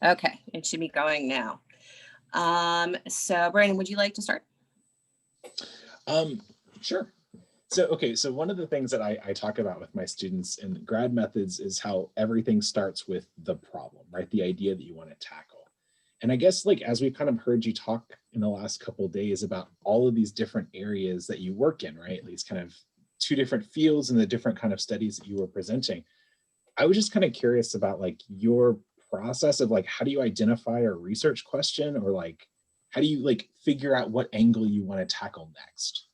Okay, it should be going now. So Brandon, would you like to start? Um, sure. So one of the things that I talk about with my students in grad methods is how everything starts with the problem, right? The idea that you want to tackle. And I guess like as we've kind of heard you talk in the last couple of days about all of these different areas that you work in, right? These kind of two different fields and the different kind of studies that you were presenting. I was just kind of curious about like your process of like how do you identify a research question or like how do you like figure out what angle you want to tackle next?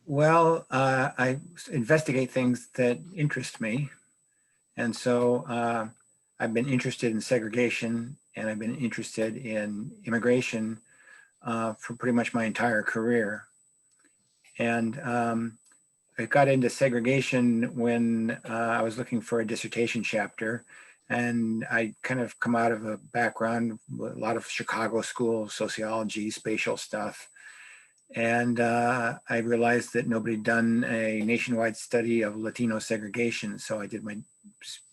Well, I investigate things that interest me. And so I've been interested in segregation and I've been interested in immigration for pretty much my entire career. And I got into segregation when I was looking for a dissertation chapter. And I kind of come out of a background, with a lot of Chicago school, sociology, spatial stuff. And I realized that nobody had done a nationwide study of Latino segregation. So I did my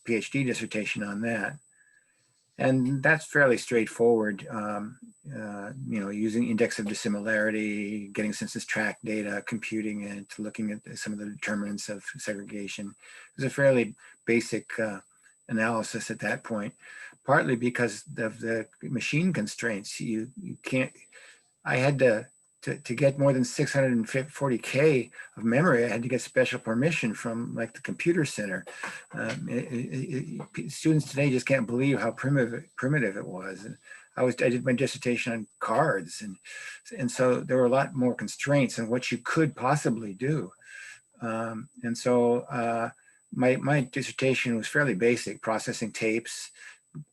PhD dissertation on that. And that's fairly straightforward, using index of dissimilarity, getting census tract data, computing it, looking at some of the determinants of segregation. It was a fairly basic analysis at that point, partly because of the machine constraints. You can't, I had to get more than 640K of memory, I had to get special permission from like the computer center. Students today just can't believe how primitive it was. And I did my dissertation on cards, and so there were a lot more constraints on what you could possibly do. And so my dissertation was fairly basic: processing tapes,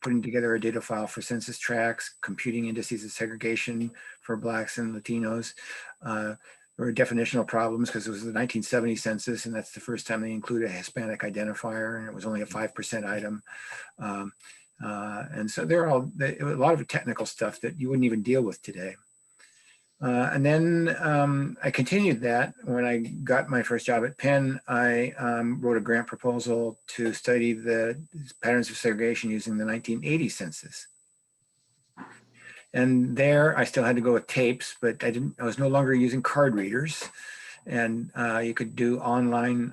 putting together a data file for census tracts, computing indices of segregation for Blacks and Latinos. There were definitional problems because it was the 1970 census, and that's the first time they included a Hispanic identifier, and it was only a 5% item. And so there are a lot of technical stuff that you wouldn't even deal with today. And then I continued that. When I got my first job at Penn, I wrote a grant proposal to study the patterns of segregation using the 1980 census. And there I still had to go with tapes, but I was no longer using card readers. And you could do online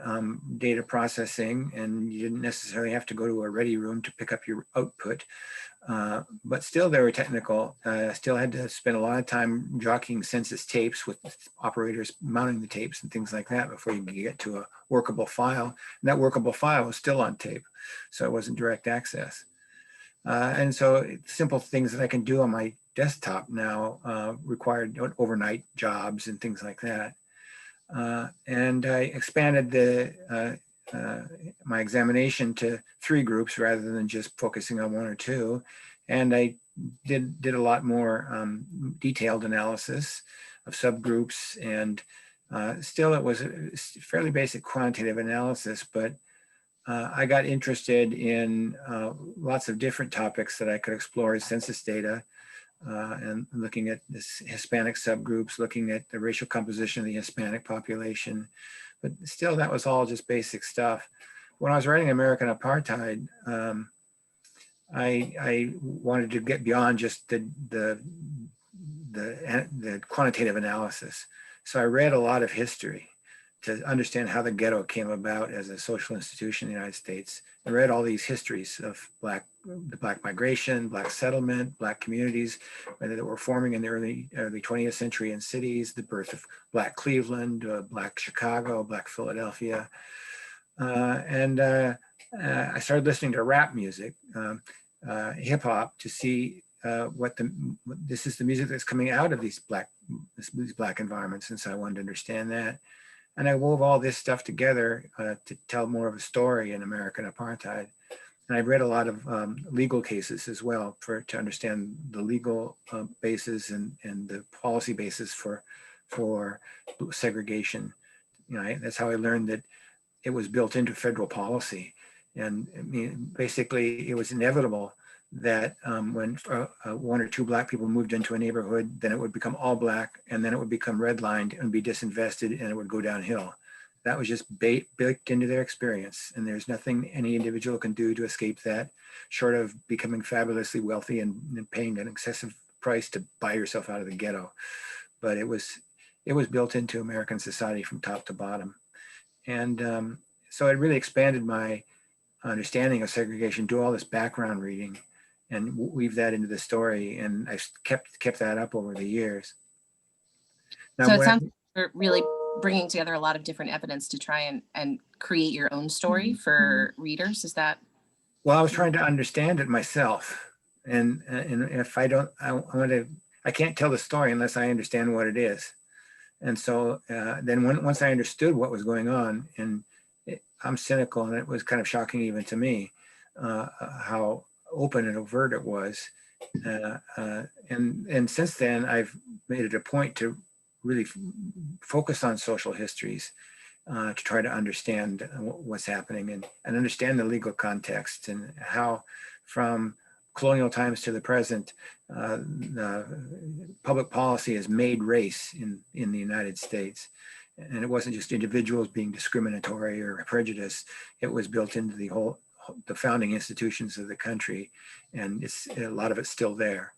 data processing, and you didn't necessarily have to go to a ready room to pick up your output. But still they were technical. Still had to spend a lot of time jockeying census tapes with operators mounting the tapes and things like that before you could get to a workable file. And that workable file was still on tape, so it wasn't direct access. And so simple things that I can do on my desktop now required overnight jobs and things like that. And I expanded my examination to 3 groups rather than just focusing on 1 or 2. And I did a lot more detailed analysis of subgroups, and still it was a fairly basic quantitative analysis, but I got interested in lots of different topics that I could explore as census data. And looking at this Hispanic subgroups, looking at the racial composition of the Hispanic population. But still, that was all just basic stuff. When I was writing American Apartheid, I wanted to get beyond just the quantitative analysis. So I read a lot of history to understand how the ghetto came about as a social institution in the United States. I read all these histories of the Black migration, Black settlement, Black communities that were forming in the early 20th century in cities, the birth of Black Cleveland, Black Chicago, Black Philadelphia. And I started listening to rap music, hip hop, to see this is the music that's coming out of these black environments. And so I wanted to understand that. And I wove all this stuff together to tell more of a story in American Apartheid. And I've read a lot of legal cases as well to understand the legal basis and the policy basis for segregation. That's how I learned that it was built into federal policy. And I mean, basically, it was inevitable that when 1 or 2 Black people moved into a neighborhood, then it would become all Black, and then it would become redlined and be disinvested, and it would go downhill. that was just baked into their experience. And there's nothing any individual can do to escape that, short of becoming fabulously wealthy and paying an excessive price to buy yourself out of the ghetto. But it was built into American society from top to bottom. And so it really expanded my understanding of segregation, do all this background reading and weave that into the story. And I've kept that up over the years. Now, So it sounds like you're really bringing together a lot of different evidence to try and create your own story for readers. Is that? Well, I was trying to understand it myself. And if I don't, I can't tell the story unless I understand what it is. And so then once I understood what was going on, and I'm cynical, and it was kind of shocking even to me how open and overt it was. And since then, I've made it a point to really focus on social histories to try to understand what's happening and understand the legal context and how from colonial times to the present, public policy has made race in the United States. And it wasn't just individuals being discriminatory or prejudiced, it was built into the founding institutions of the country. And a lot of it's still there.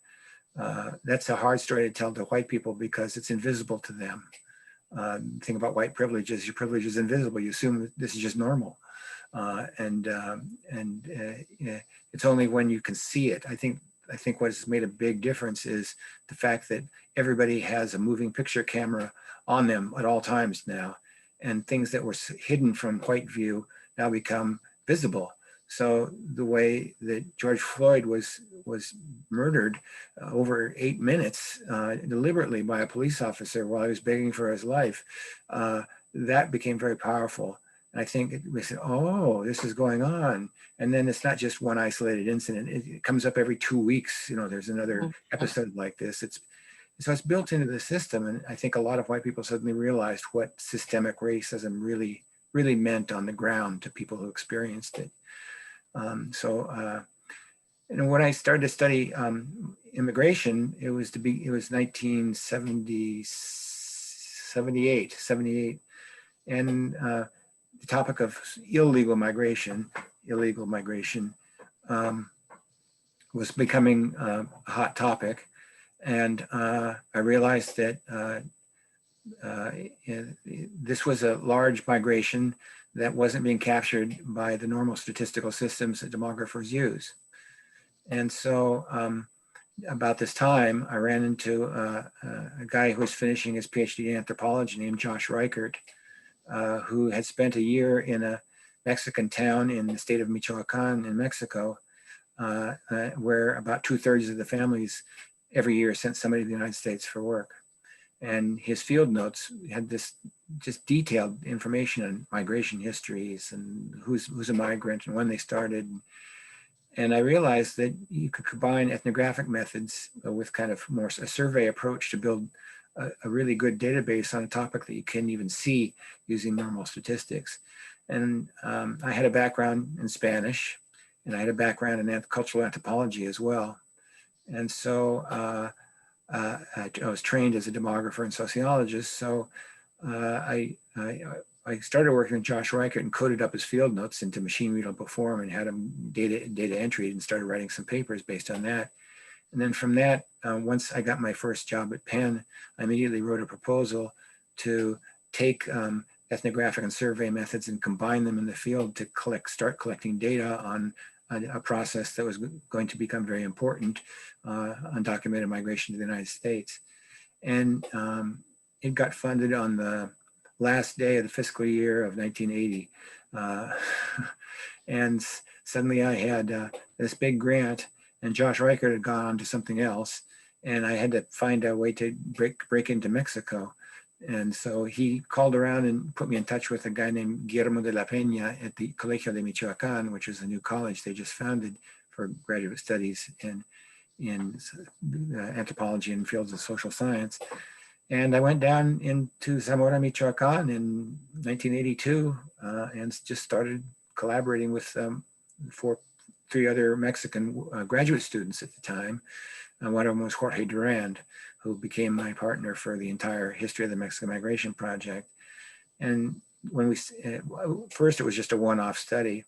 That's a hard story to tell to white people because it's invisible to them. The thing about white privilege is your privilege is invisible. You assume this is just normal. It's only when you can see it. I think what has made a big difference is the fact that everybody has a moving picture camera on them at all times now, and things that were hidden from white view now become visible. So the way that George Floyd was murdered over 8 minutes deliberately by a police officer while he was begging for his life, that became very powerful. And I think we said, oh, this is going on. And then it's not just one isolated incident. It comes up every 2 weeks. There's another episode like this. So it's built into the system. And I think a lot of white people suddenly realized what systemic racism really, really meant on the ground to people who experienced it. And when I started to study immigration, it was 1978. And the topic of illegal migration was becoming a hot topic. And I realized that this was a large migration that wasn't being captured by the normal statistical systems that demographers use. And so about this time, I ran into a guy who was finishing his PhD in anthropology named Josh Reichert, who had spent a year in a Mexican town in the state of Michoacan in Mexico, where about 2/3 of the families every year sent somebody to the United States for work. And his field notes had this just detailed information on migration histories and who's a migrant and when they started. And I realized that you could combine ethnographic methods with kind of more a survey approach to build a really good database on a topic that you can't even see using normal statistics. And I had a background in Spanish, and I had a background in cultural anthropology as well. And so I was trained as a demographer and sociologist. So I started working with Josh Reichert and coded up his field notes into machine readable form and had him data entry and started writing some papers based on that. And then from that, once I got my first job at Penn, I immediately wrote a proposal to take ethnographic and survey methods and combine them in the field to start collecting data on a process that was going to become very important, undocumented migration to the United States. And it got funded on the last day of the fiscal year of 1980. And suddenly I had this big grant, and Josh Reichert had gone on to something else. And I had to find a way to break into Mexico. And so he called around and put me in touch with a guy named Guillermo de la Peña at the Colegio de Michoacán, which is a new college they just founded for graduate studies in anthropology and fields of social science. And I went down into Zamora, Michoacán in 1982 and just started collaborating with 3 other Mexican graduate students at the time. One of them was Jorge Durand, who became my partner for the entire history of the Mexican Migration Project. And when we first it was just a one-off study,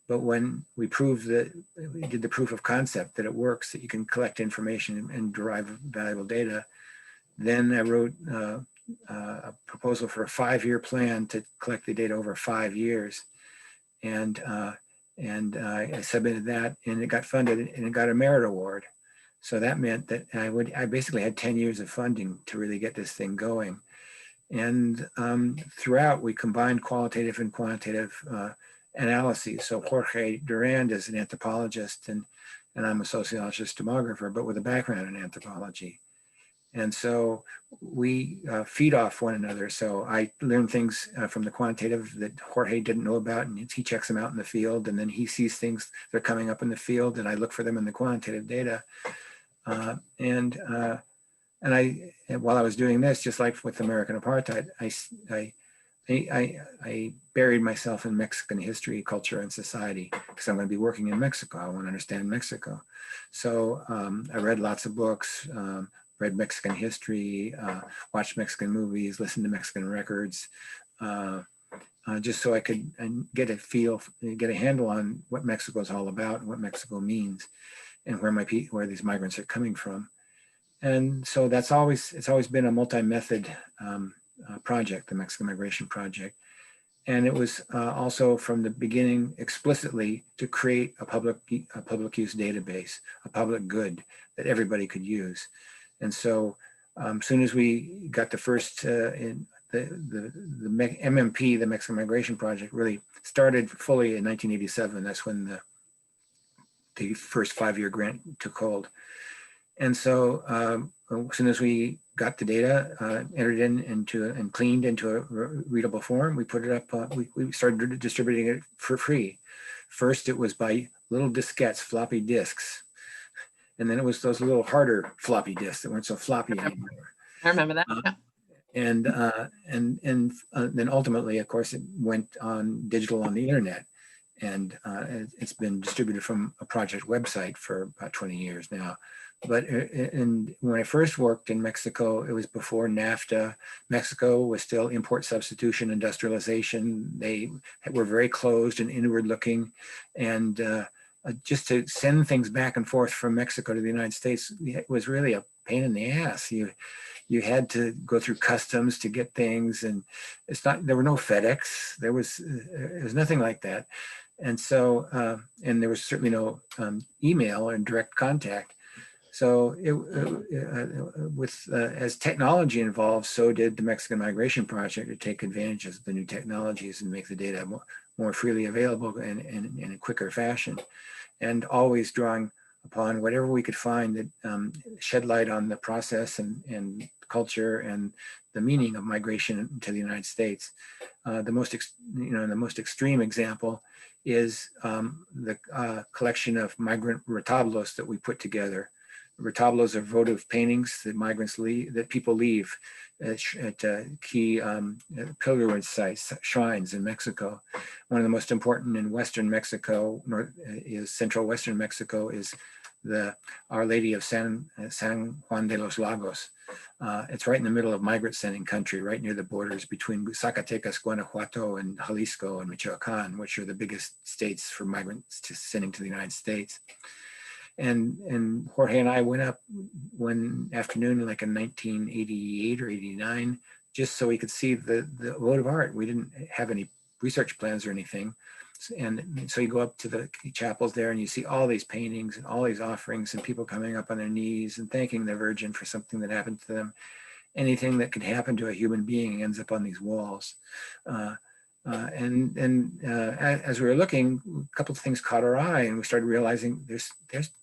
but when we proved that we did the proof of concept that it works, that you can collect information and derive valuable data, then I wrote a proposal for a 5-year plan to collect the data over 5 years, and I submitted that, and it got funded, and it got a merit award. So that meant that I basically had 10 years of funding to really get this thing going. And throughout, we combined qualitative and quantitative analyses. So Jorge Durand is an anthropologist, and I'm a sociologist demographer, but with a background in anthropology. And so we feed off one another. So I learn things from the quantitative that Jorge didn't know about, and he checks them out in the field, and then he sees things that are coming up in the field, and I look for them in the quantitative data. And while I was doing this, just like with American apartheid, I buried myself in Mexican history, culture, and society, because I'm going to be working in Mexico. I want to understand Mexico. So I read lots of books, read Mexican history, watched Mexican movies, listened to Mexican records, just so I could get a feel, get a handle on what Mexico is all about and what Mexico means, and where these migrants are coming from. And so it's always been a multi-method project, the Mexican Migration Project. And it was also from the beginning explicitly to create a public use database, a public good that everybody could use. And so as soon as we got the first, the MMP, the Mexican Migration Project, really started fully in 1987. That's when the first 5-year grant took hold. And so as soon as we got the data, entered into and cleaned into a readable form, we put it up, we started distributing it for free. First, it was by little diskettes, floppy disks. And then it was those little harder floppy disks that weren't so floppy anymore. I remember that. Yeah. And then ultimately, of course, it went on digital on the internet. And it's been distributed from a project website for about 20 years now. But when I first worked in Mexico, it was before NAFTA. Mexico was still import substitution, industrialization. They were very closed and inward looking. And just to send things back and forth from Mexico to the United States was really a pain in the ass. You had to go through customs to get things, and there were no FedEx. There was nothing like that. And so, and there was certainly no email and direct contact. So as technology evolved, so did the Mexican Migration Project to take advantage of the new technologies and make the data more freely available and in a quicker fashion, and always drawing upon whatever we could find that shed light on the process and culture and the meaning of migration to the United States. The most extreme example is the collection of migrant retablos that we put together. Retablos are votive paintings that migrants leave, that people leave at key pilgrimage sites, shrines in Mexico. One of the most important in Western Mexico, central Western Mexico, is the Our Lady of San Juan de los Lagos. It's right in the middle of migrant sending country, right near the borders between Zacatecas, Guanajuato, and Jalisco and Michoacan, which are the biggest states for migrants sending to the United States. And Jorge and I went up one afternoon, like in 1988 or 89, just so we could see the votive art. We didn't have any research plans or anything. And so you go up to the chapels there and you see all these paintings and all these offerings and people coming up on their knees and thanking the Virgin for something that happened to them. Anything that could happen to a human being ends up on these walls. As we were looking, a couple of things caught our eye, and we started realizing there's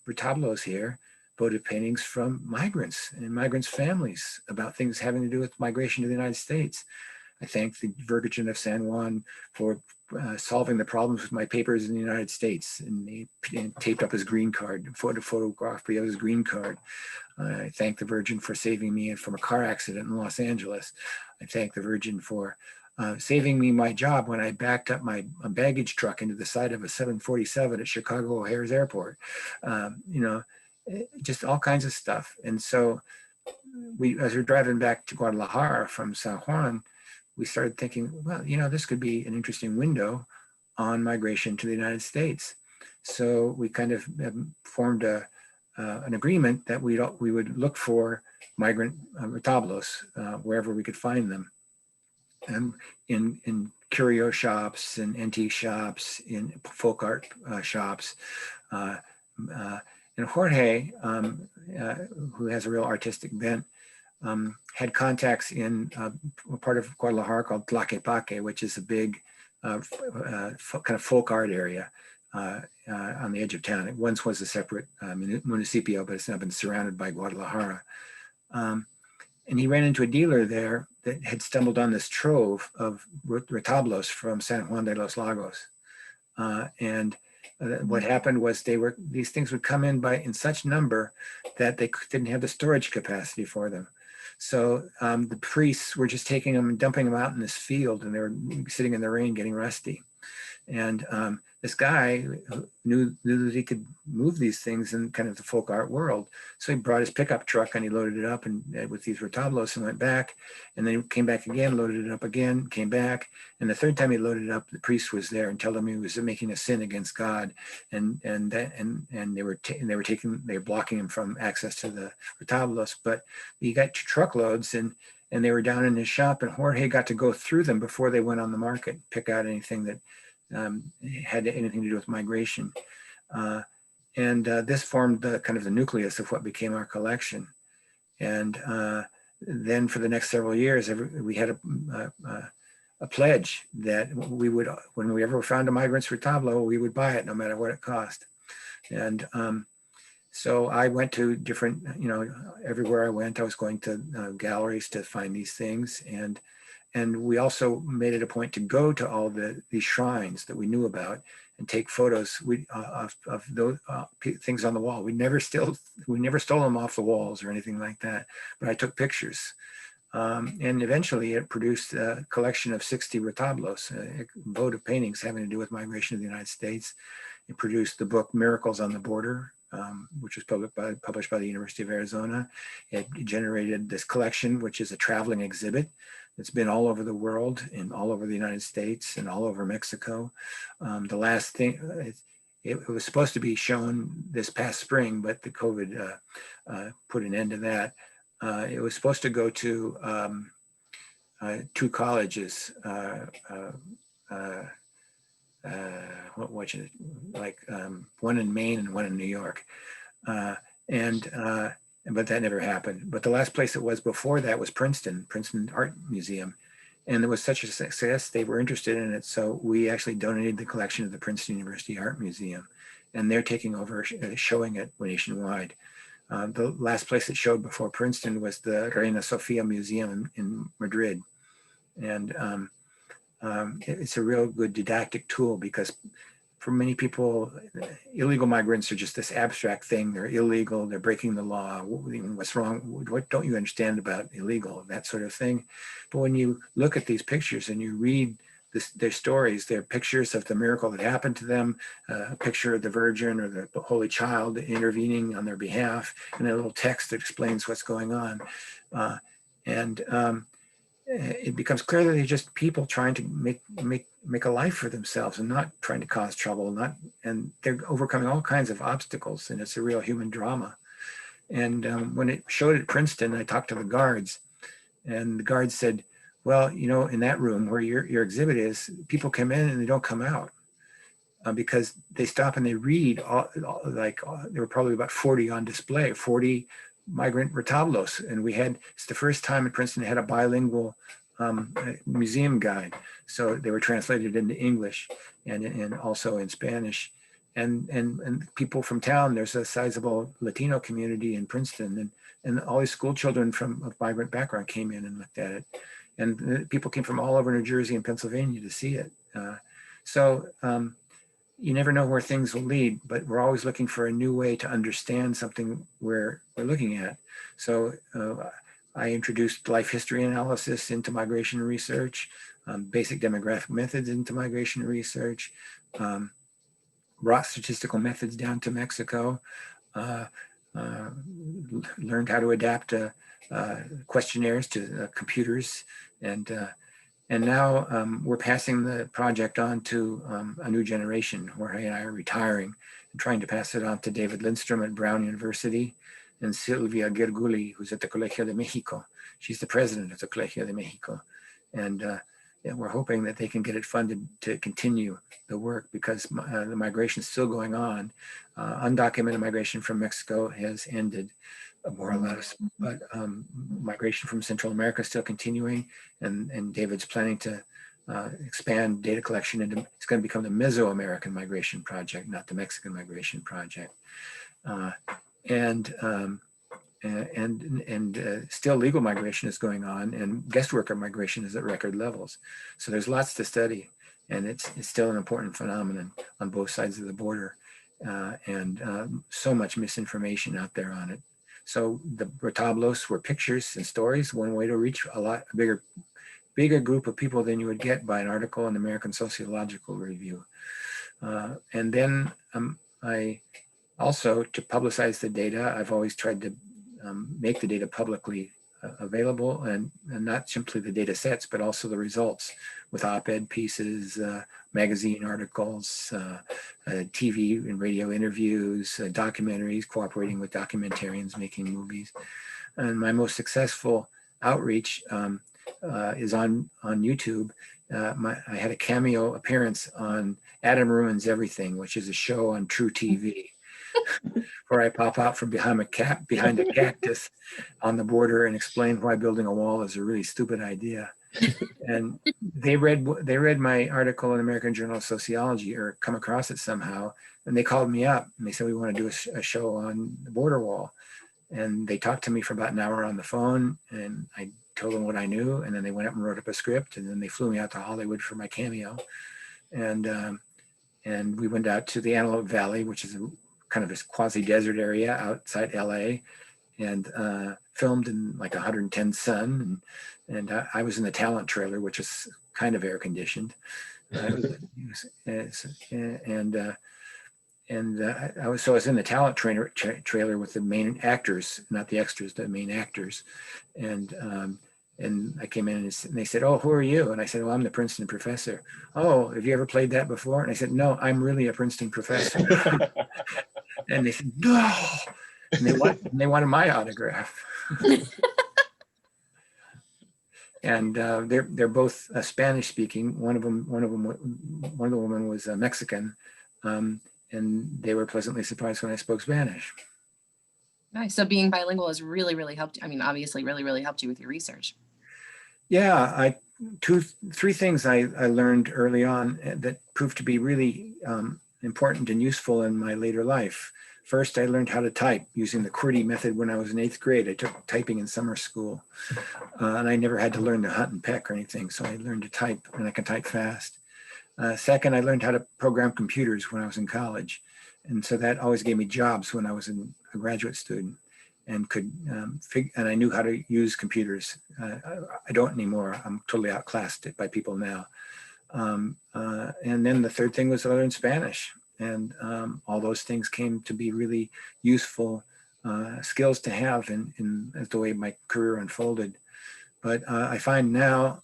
retablos here, votive paintings from migrants and migrants' families about things having to do with migration to the United States. I thank the Virgin of San Juan for solving the problems with my papers in the United States, and he taped up his green card, photography of his green card. I thank the Virgin for saving me from a car accident in Los Angeles. I thank the Virgin for saving me my job when I backed up my baggage truck into the side of a 747 at Chicago O'Hare's Airport. Just all kinds of stuff. And so as we're driving back to Guadalajara from San Juan, we started thinking, well, this could be an interesting window on migration to the United States. So we kind of formed an agreement that we would look for migrant retablos wherever we could find them, and in curio shops, in antique shops, in folk art shops. And Jorge, who has a real artistic bent, had contacts in a part of Guadalajara called Tlaquepaque, which is a big kind of folk art area on the edge of town. It once was a separate municipio, but it's now been surrounded by Guadalajara. And he ran into a dealer there that had stumbled on this trove of retablos from San Juan de los Lagos. What happened was these things would come in in such number that they didn't have the storage capacity for them. So the priests were just taking them and dumping them out in this field, and they were sitting in the rain getting rusty. And this guy knew that he could move these things in kind of the folk art world. So he brought his pickup truck and he loaded it up and with these retablos and went back, and then he came back again, loaded it up again, came back. And the third time he loaded it up, the priest was there and told him he was making a sin against God. And they were blocking him from access to the retablos. But he got truckloads and they were down in his shop, and Jorge got to go through them before they went on the market, pick out anything that had anything to do with migration. This formed the kind of the nucleus of what became our collection. And then for the next several years, we had a pledge that we would, when we ever found a migrant's retablo, we would buy it no matter what it cost. And so I went to different, everywhere I went, I was going to galleries to find these things. And we also made it a point to go to all these shrines that we knew about and take photos of those things on the wall. We never stole them off the walls or anything like that, but I took pictures. And eventually it produced a collection of 60 retablos, a vote of paintings having to do with migration to the United States. It produced the book Miracles on the Border, which was published by the University of Arizona. It generated this collection, which is a traveling exhibit. It's been all over the world and all over the United States and all over Mexico. The last thing, it was supposed to be shown this past spring, but the COVID put an end to that. It was supposed to go to 2 colleges, one in Maine and one in New York. But that never happened. But the last place it was before that was Princeton Art Museum. And it was such a success, they were interested in it. So we actually donated the collection to the Princeton University Art Museum. And they're taking over showing it nationwide. The last place it showed before Princeton was the Reina Sofia Museum in Madrid. And it's a real good didactic tool because for many people, illegal migrants are just this abstract thing. They're illegal, they're breaking the law. What's wrong? What don't you understand about illegal? That sort of thing. But when you look at these pictures and you read their stories, they're pictures of the miracle that happened to them, a picture of the Virgin or the Holy Child intervening on their behalf, and a little text that explains what's going on. It becomes clear that they're just people trying to make a life for themselves and not trying to cause trouble, and they're overcoming all kinds of obstacles, and it's a real human drama. And when it showed at Princeton, I talked to the guards, and the guards said, well, in that room where your exhibit is, people come in and they don't come out because they stop and they read, there were probably about 40 on display, 40 migrant retablos. And it's the first time at Princeton had a bilingual museum guide. So they were translated into English and also in Spanish. And people from town, there's a sizable Latino community in Princeton, and all these school children of migrant background came in and looked at it. And people came from all over New Jersey and Pennsylvania to see it. So you never know where things will lead, but we're always looking for a new way to understand something we're looking at. So I introduced life history analysis into migration research, basic demographic methods into migration research, brought statistical methods down to Mexico, learned how to adapt questionnaires to computers, and And now we're passing the project on to a new generation. Jorge and I are retiring and trying to pass it on to David Lindstrom at Brown University and Silvia Gerguli, who's at the Colegio de Mexico. She's the president of the Colegio de Mexico. And yeah, we're hoping that they can get it funded to continue the work, because the migration is still going on. Undocumented migration from Mexico has ended, more or less, but migration from Central America is still continuing, and David's planning to expand data collection into, it's going to become the Mesoamerican Migration Project, not the Mexican Migration Project. Still legal migration is going on, and guest worker migration is at record levels. So there's lots to study, and it's still an important phenomenon on both sides of the border, and so much misinformation out there on it. So the retablos were pictures and stories, one way to reach a bigger group of people than you would get by an article in the American Sociological Review. And then I also, to publicize the data, I've always tried to make the data publicly available, and not simply the data sets, but also the results with op-ed pieces, magazine articles, TV and radio interviews, documentaries, cooperating with documentarians making movies. And my most successful outreach is on YouTube. I had a cameo appearance on Adam Ruins Everything, which is a show on True TV, where I pop out from behind a cactus on the border and explain why building a wall is a really stupid idea. And they read my article in American Journal of Sociology, or come across it somehow, and they called me up and they said, we want to do a show on the border wall. And they talked to me for about an hour on the phone, and I told them what I knew, and then they went up and wrote up a script, and then they flew me out to Hollywood for my cameo. And we went out to the Antelope Valley, which is kind of a quasi-desert area outside LA, and filmed in like 110 sun, and I was in the talent trailer, which is kind of air conditioned. I was in the talent trailer with the main actors, not the extras, the main actors, and I came in and they said, "Oh, who are you?" And I said, "Well, I'm the Princeton professor." "Oh, have you ever played that before?" And I said, "No, I'm really a Princeton professor." And they said, "No," and they wanted my autograph. And they're both Spanish speaking. One of the women was Mexican, and they were pleasantly surprised when I spoke Spanish. Nice. So being bilingual has really, really helped. I mean, obviously, really, really helped you with your research. Yeah, three things I learned early on that proved to be really important and useful in my later life. First, I learned how to type using the QWERTY method when I was in 8th grade. I took typing in summer school, and I never had to learn to hunt and peck or anything, so I learned to type, and I can type fast. Second, I learned how to program computers when I was in college, and so that always gave me jobs when I was a graduate student, and and I knew how to use computers. I don't anymore. I'm totally outclassed by people now. And then the third thing was I learned Spanish. And all those things came to be really useful skills to have in the way my career unfolded. But I find now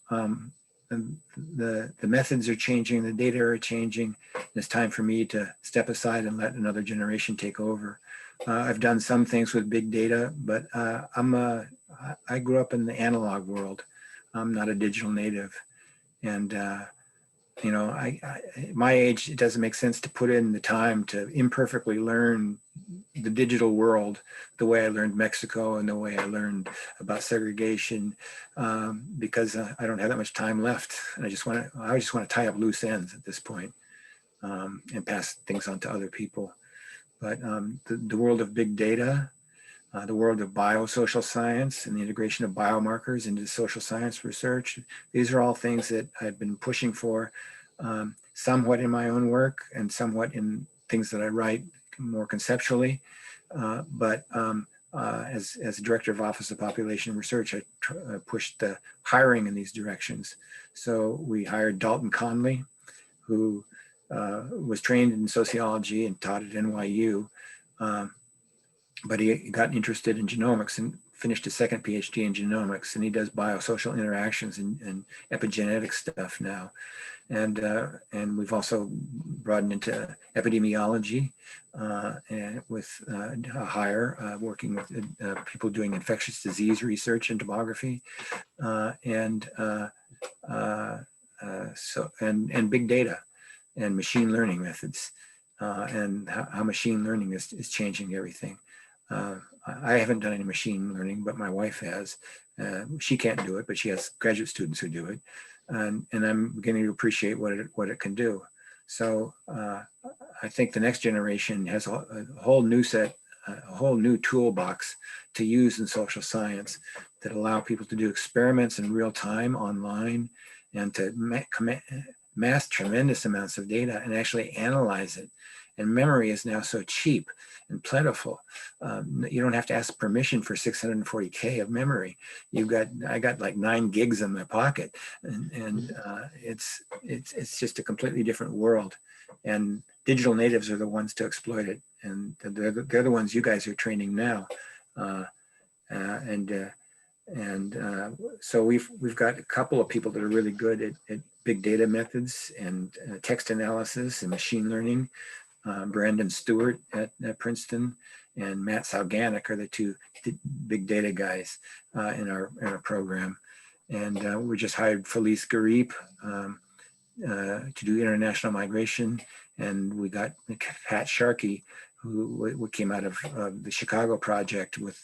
the methods are changing, the data are changing. It's time for me to step aside and let another generation take over. I've done some things with big data, but I grew up in the analog world. I'm not a digital native. And you know, my age, it doesn't make sense to put in the time to imperfectly learn the digital world the way I learned Mexico and the way I learned about segregation, because I don't have that much time left, and I just want to tie up loose ends at this point, and pass things on to other people. But the world of big data, the world of biosocial science and the integration of biomarkers into social science research. These are all things that I've been pushing for, somewhat in my own work and somewhat in things that I write more conceptually. But as director of Office of Population Research, I pushed the hiring in these directions. So we hired Dalton Conley, who was trained in sociology and taught at NYU. But he got interested in genomics and finished a second PhD in genomics, and he does biosocial interactions and epigenetic stuff now. And we've also broadened into epidemiology and with a hire working with people doing infectious disease research and demography, and big data and machine learning methods, and how machine learning is changing everything. I haven't done any machine learning, but my wife has. She can't do it, but she has graduate students who do it. And I'm beginning to appreciate what it can do. So I think the next generation has a whole new set, a whole new toolbox to use in social science that allow people to do experiments in real time online and to mass tremendous amounts of data and actually analyze it. And memory is now so cheap and plentiful. You don't have to ask permission for 640K of memory. I got like 9 gigs in my pocket, and it's just a completely different world. And digital natives are the ones to exploit it, and they're the ones you guys are training now. So we've got a couple of people that are really good at big data methods and text analysis and machine learning. Brandon Stewart at Princeton and Matt Salganic are the two big data guys in our program. And we just hired Felice Garip to do international migration. And we got Pat Sharkey, who came out of the Chicago project with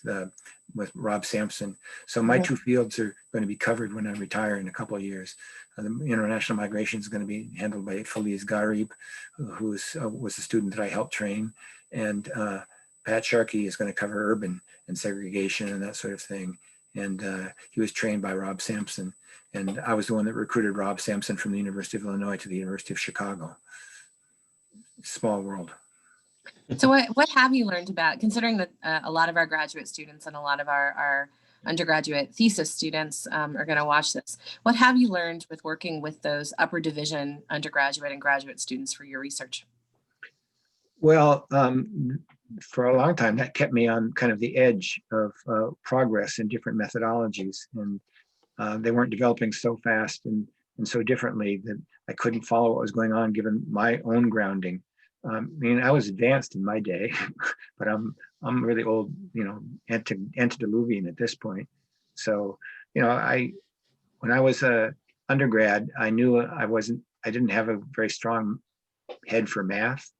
Rob Sampson. So my two fields are going to be covered when I retire in a couple of years. The international migration is going to be handled by Felice Garib, who was a student that I helped train. And Pat Sharkey is going to cover urban and segregation and that sort of thing. And he was trained by Rob Sampson. And I was the one that recruited Rob Sampson from the University of Illinois to the University of Chicago. Small world. So what have you learned about, considering that a lot of our graduate students and a lot of our undergraduate thesis students are going to watch this, what have you learned with working with those upper division undergraduate and graduate students for your research? Well, for a long time, that kept me on kind of the edge of progress in different methodologies. And they weren't developing so fast and so differently that I couldn't follow what was going on given my own grounding. I mean, I was advanced in my day, but I'm really old, antediluvian at this point. So, when I was a undergrad, I knew I didn't have a very strong head for math,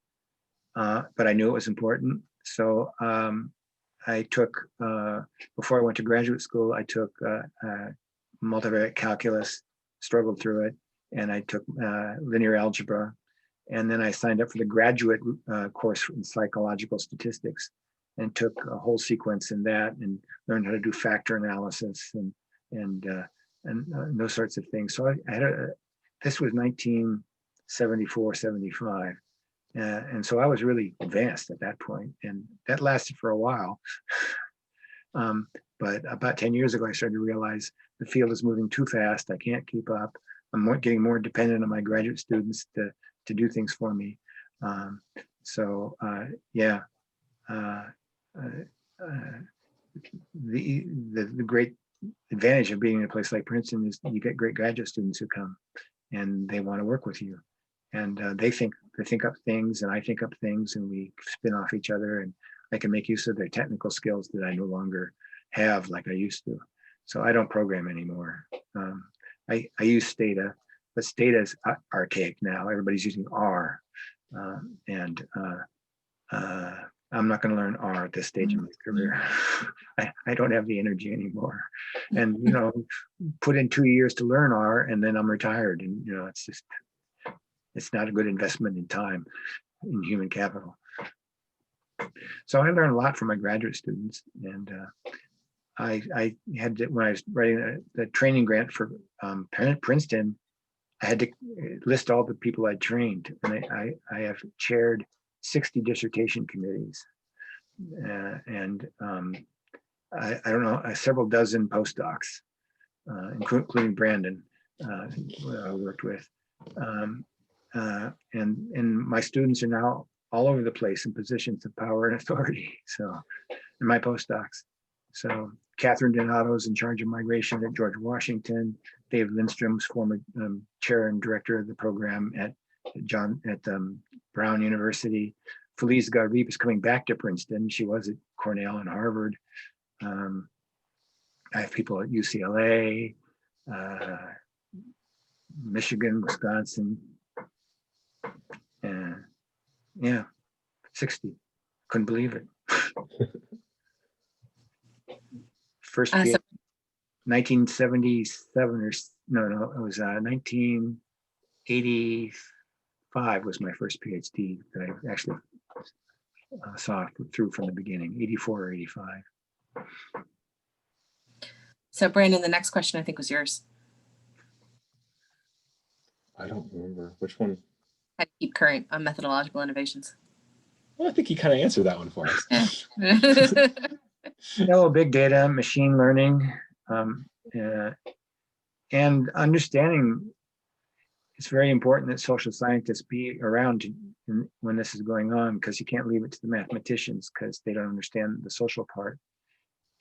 but I knew it was important. So I took, before I went to graduate school, I took multivariate calculus, struggled through it, and I took linear algebra. And then I signed up for the graduate course in psychological statistics and took a whole sequence in that and learned how to do factor analysis and those sorts of things. So I had this was 1974, 75. And so I was really advanced at that point, and that lasted for a while. But about 10 years ago, I started to realize the field is moving too fast. I can't keep up. I'm getting more dependent on my graduate students to do things for me. The great advantage of being in a place like Princeton is you get great graduate students who come and they want to work with you, and they think up things and I think up things, and we spin off each other, and I can make use of their technical skills that I no longer have like I used to. So I don't program anymore. I use Stata, but Stata is archaic now. Everybody's using R, and I'm not going to learn R at this stage of my career. I don't have the energy anymore. And put in 2 years to learn R, and then I'm retired. And it's not a good investment in time, in human capital. So I learned a lot from my graduate students, and I had to, when I was writing the training grant for Princeton, I had to list all the people I trained, and I have chaired 60 dissertation committees, and I don't know, several dozen postdocs, including Brandon, who I worked with, and my students are now all over the place in positions of power and authority. So, and my postdocs. So Catherine Donato is in charge of migration at George Washington. Dave Lindstrom's former chair and director of the program at Brown University. Felice Garvip is coming back to Princeton. She was at Cornell and Harvard. I have people at UCLA, Michigan, Wisconsin, and yeah, 60. Couldn't believe it. First PhD, 1977 or no, it was 1985 was my first PhD that I actually saw through from the beginning, 84 or 85. So Brandon, the next question I think was yours. I don't remember which one. How to keep current on methodological innovations. Well, I think he kind of answered that one for us. Big data, machine learning, and understanding. It's very important that social scientists be around when this is going on, because you can't leave it to the mathematicians because they don't understand the social part.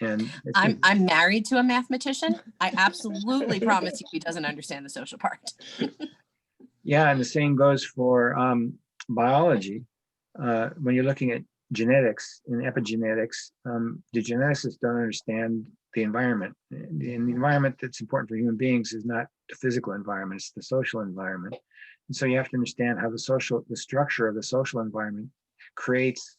And I'm married to a mathematician. I absolutely promise you he doesn't understand the social part. Yeah, and the same goes for biology. When you're looking at genetics and epigenetics, the geneticists don't understand the environment. And the environment that's important for human beings is not the physical environment, it's the social environment. And so you have to understand how the structure of the social environment creates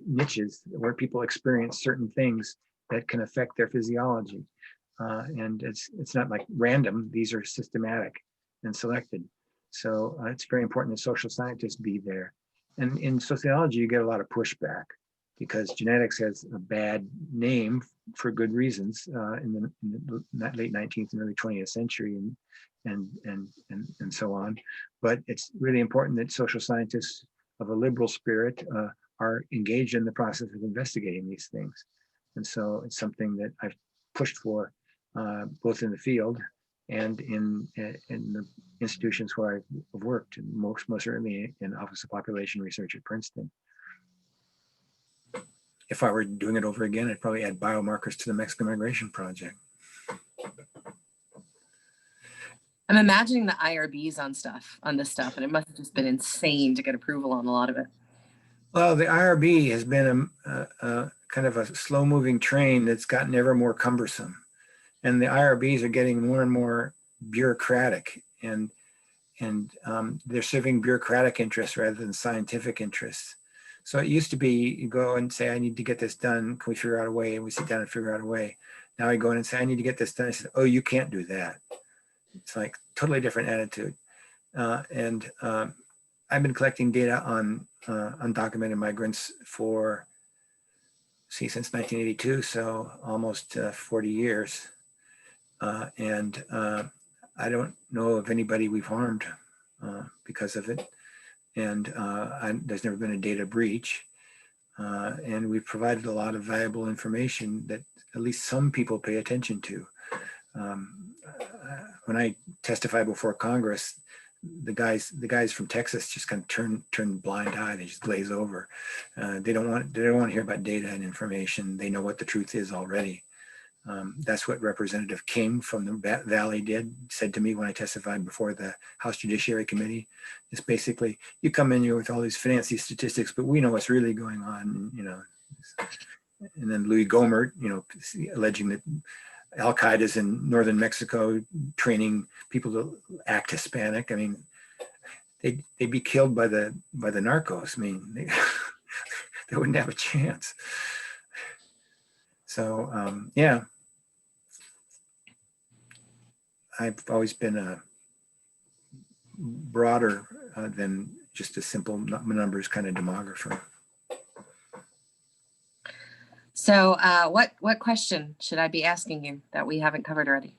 niches where people experience certain things that can affect their physiology. And it's not like random, these are systematic and selected. So it's very important that social scientists be there. And in sociology, you get a lot of pushback because genetics has a bad name for good reasons in the late 19th and early 20th century and so on. But it's really important that social scientists of a liberal spirit are engaged in the process of investigating these things. And so it's something that I've pushed for both in the field and in the institutions where I've worked, and most certainly in the Office of Population Research at Princeton. If I were doing it over again, I'd probably add biomarkers to the Mexican Migration Project. I'm imagining the IRBs on this stuff, and it must have just been insane to get approval on a lot of it. Well, the IRB has been a kind of a slow-moving train that's gotten ever more cumbersome. And the IRBs are getting more and more bureaucratic, and they're serving bureaucratic interests rather than scientific interests. So it used to be you go and say, I need to get this done. Can we figure out a way? And we sit down and figure out a way. Now I go in and say, I need to get this done. I said, oh, you can't do that. It's like totally different attitude. I've been collecting data on undocumented migrants since 1982, so almost 40 years. I don't know of anybody we've harmed because of it. And there's never been a data breach. And we've provided a lot of valuable information that at least some people pay attention to. When I testify before Congress, the guys from Texas just kind of turn blind eye. They just glaze over. They don't want to hear about data and information. They know what the truth is already. That's what Representative King from the Valley said to me when I testified before the House Judiciary Committee. It's basically, you come in here with all these fancy statistics, but we know what's really going on, And then Louis Gohmert, alleging that Al-Qaeda's in northern Mexico training people to act Hispanic. I mean, they'd be killed by the narcos. I mean, they wouldn't have a chance. So yeah, I've always been a broader than just a simple numbers kind of demographer. So what question should I be asking you that we haven't covered already?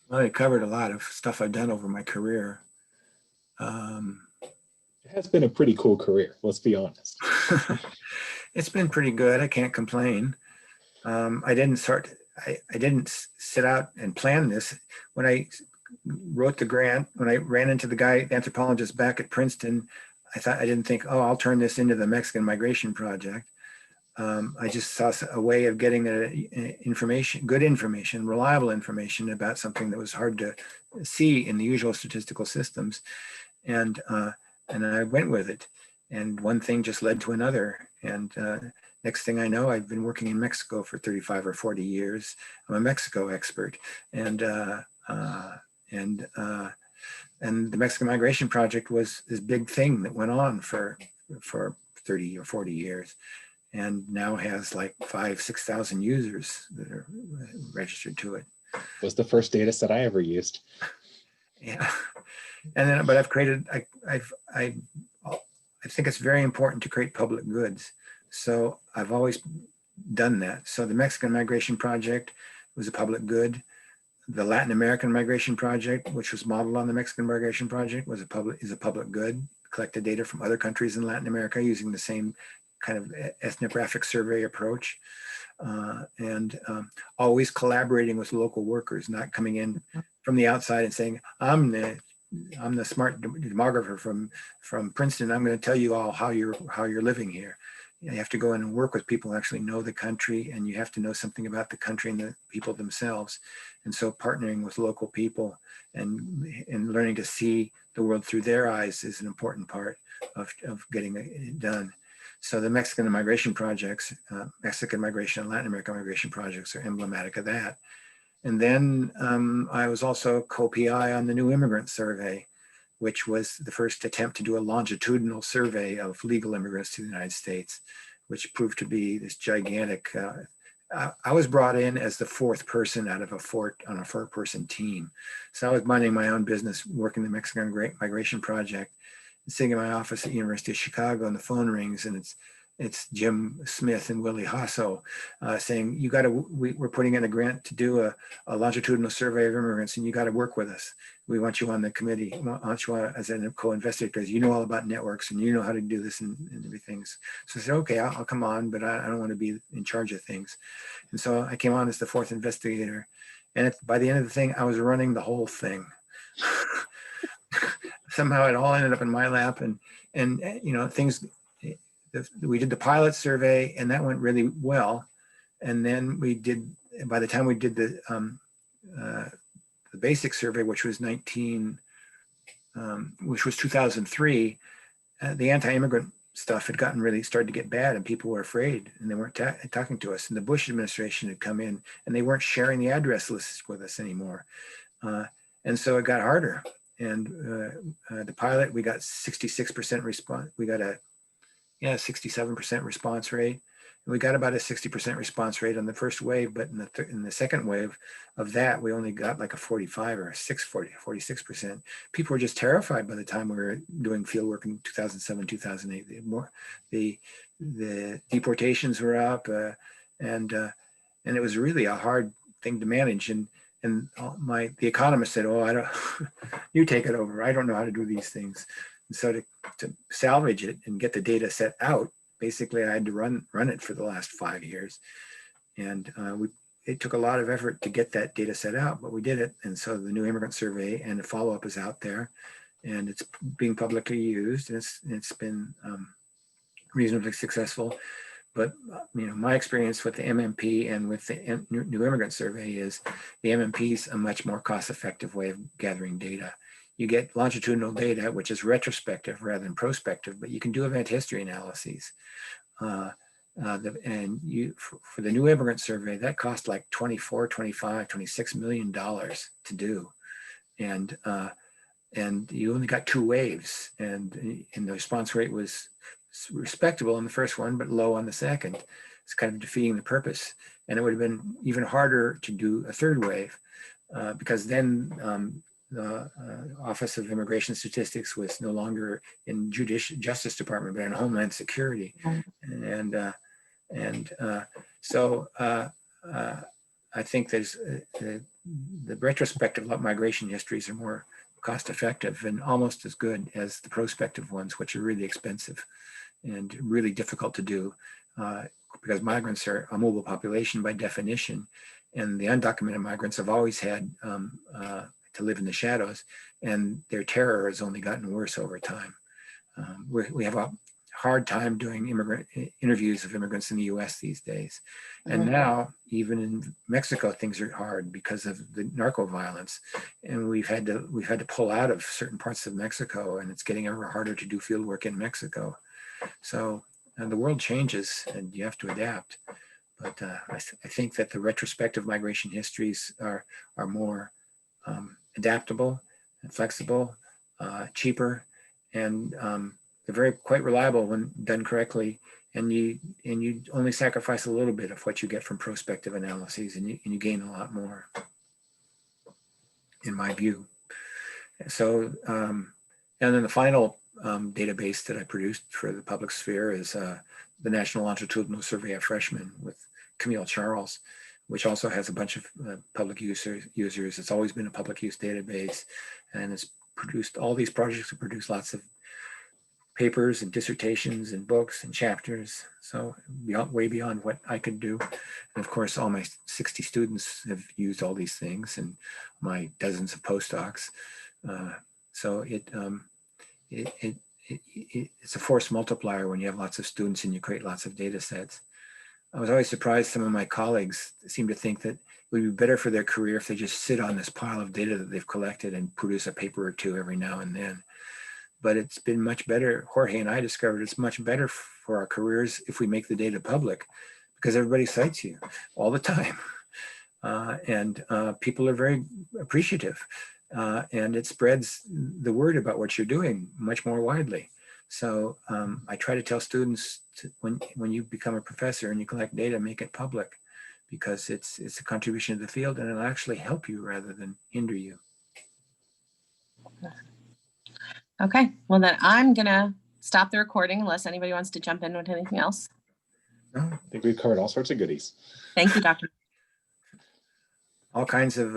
Well, I covered a lot of stuff I've done over my career. It has been a pretty cool career, let's be honest. It's been pretty good. I can't complain. I didn't sit out and plan this. When I wrote the grant, when I ran into the anthropologist back at Princeton, I didn't think, oh, I'll turn this into the Mexican Migration Project. I just saw a way of getting information, good information, reliable information about something that was hard to see in the usual statistical systems. And I went with it. And one thing just led to another. And next thing I know, I've been working in Mexico for 35 or 40 years. I'm a Mexico expert. And the Mexican Migration Project was this big thing that went on for 30 or 40 years, and now has like 6,000 users that are registered to it. Was the first data set I ever used. Yeah, and then, but I've created. I think it's very important to create public goods. So I've always done that. So the Mexican Migration Project was a public good. The Latin American Migration Project, which was modeled on the Mexican Migration Project, is a public good. Collected data from other countries in Latin America using the same kind of ethnographic survey approach, and always collaborating with local workers, not coming in from the outside and saying, I'm the smart demographer from Princeton. I'm going to tell you all how you're living here. You have to go in and work with people who actually know the country, and you have to know something about the country and the people themselves. And so partnering with local people and learning to see the world through their eyes is an important part of getting it done. So the Mexican migration projects, Mexican migration and Latin American migration projects are emblematic of that. And then I was also co-PI on the New Immigrant Survey, which was the first attempt to do a longitudinal survey of legal immigrants to the United States, which proved to be this gigantic. I was brought in as the fourth person out of a four-person team. So I was minding my own business, working the Mexican Migration Project, sitting in my office at the University of Chicago, and the phone rings, and it's Jim Smith and Willie Hasso saying, we're putting in a grant to do a longitudinal survey of immigrants, and you got to work with us. We want you on the committee. We want you as a co-investigator, because you know all about networks and you know how to do this and everything. So I said, okay, I'll come on, but I don't want to be in charge of things. And so I came on as the fourth investigator. And by the end of the thing, I was running the whole thing. Somehow it all ended up in my lap, and things. We did the pilot survey, and that went really well. And then by the time we did the basic survey, which was 2003, the anti-immigrant stuff had started to get bad, and people were afraid, and they weren't talking to us. And the Bush administration had come in, and they weren't sharing the address lists with us anymore. And so it got harder. And the pilot, we got 66% response. We got a 67% response rate. And we got about a 60% response rate on the first wave, but in the second wave of that, we only got like a 45 or 46%. People were just terrified by the time we were doing field work in 2007, 2008. The deportations were up, and it was really a hard thing to manage. And the economist said, "Oh, I don't. You take it over. I don't know how to do these things." And so to salvage it and get the data set out, basically I had to run it for the last 5 years, and it took a lot of effort to get that data set out, but we did it. And so the New Immigrant Survey and the follow-up is out there, and it's being publicly used, and it's been reasonably successful. But my experience with the MMP and with the New Immigrant Survey is the MMP is a much more cost-effective way of gathering data. You get longitudinal data, which is retrospective rather than prospective, but you can do event history analyses. For the New Immigrant Survey, that cost like $24, $25, $26 million to do. And you only got 2 waves, and the response rate was respectable on the first one, but low on the second. It's kind of defeating the purpose. And it would have been even harder to do a third wave because then the Office of Immigration Statistics was no longer in Justice Department, but in Homeland Security. So I think there's the retrospective migration histories are more cost effective and almost as good as the prospective ones, which are really expensive and really difficult to do because migrants are a mobile population by definition, and the undocumented migrants have always had to live in the shadows, and their terror has only gotten worse over time. We have hard time doing interviews of immigrants in the US these days. And Mhm. now, even in Mexico, things are hard because of the narco violence. And we've had to pull out of certain parts of Mexico, and it's getting ever harder to do field work in Mexico. So the world changes and you have to adapt. But I think that the retrospective migration histories are more adaptable and flexible, cheaper, and they're quite reliable when done correctly. And you only sacrifice a little bit of what you get from prospective analyses, and you gain a lot more, in my view. So, and then the final database that I produced for the public sphere is the National Longitudinal Survey of Freshmen with Camille Charles, which also has a bunch of public users. It's always been a public use database, and it's produced, all these projects have produced lots of papers and dissertations and books and chapters. So way beyond what I could do. And of course, all my 60 students have used all these things, and my dozens of postdocs. So it's a force multiplier when you have lots of students and you create lots of data sets. I was always surprised some of my colleagues seem to think that it would be better for their career if they just sit on this pile of data that they've collected and produce a paper or two every now and then. But it's been much better. Jorge and I discovered it's much better for our careers if we make the data public, because everybody cites you all the time. And people are very appreciative. And it spreads the word about what you're doing much more widely. So I try to tell students when you become a professor and you collect data, make it public, because it's a contribution to the field and it'll actually help you rather than hinder you. Okay, well then I'm gonna stop the recording unless anybody wants to jump in with anything else. No, I think we've covered all sorts of goodies. Thank you, Dr. all kinds of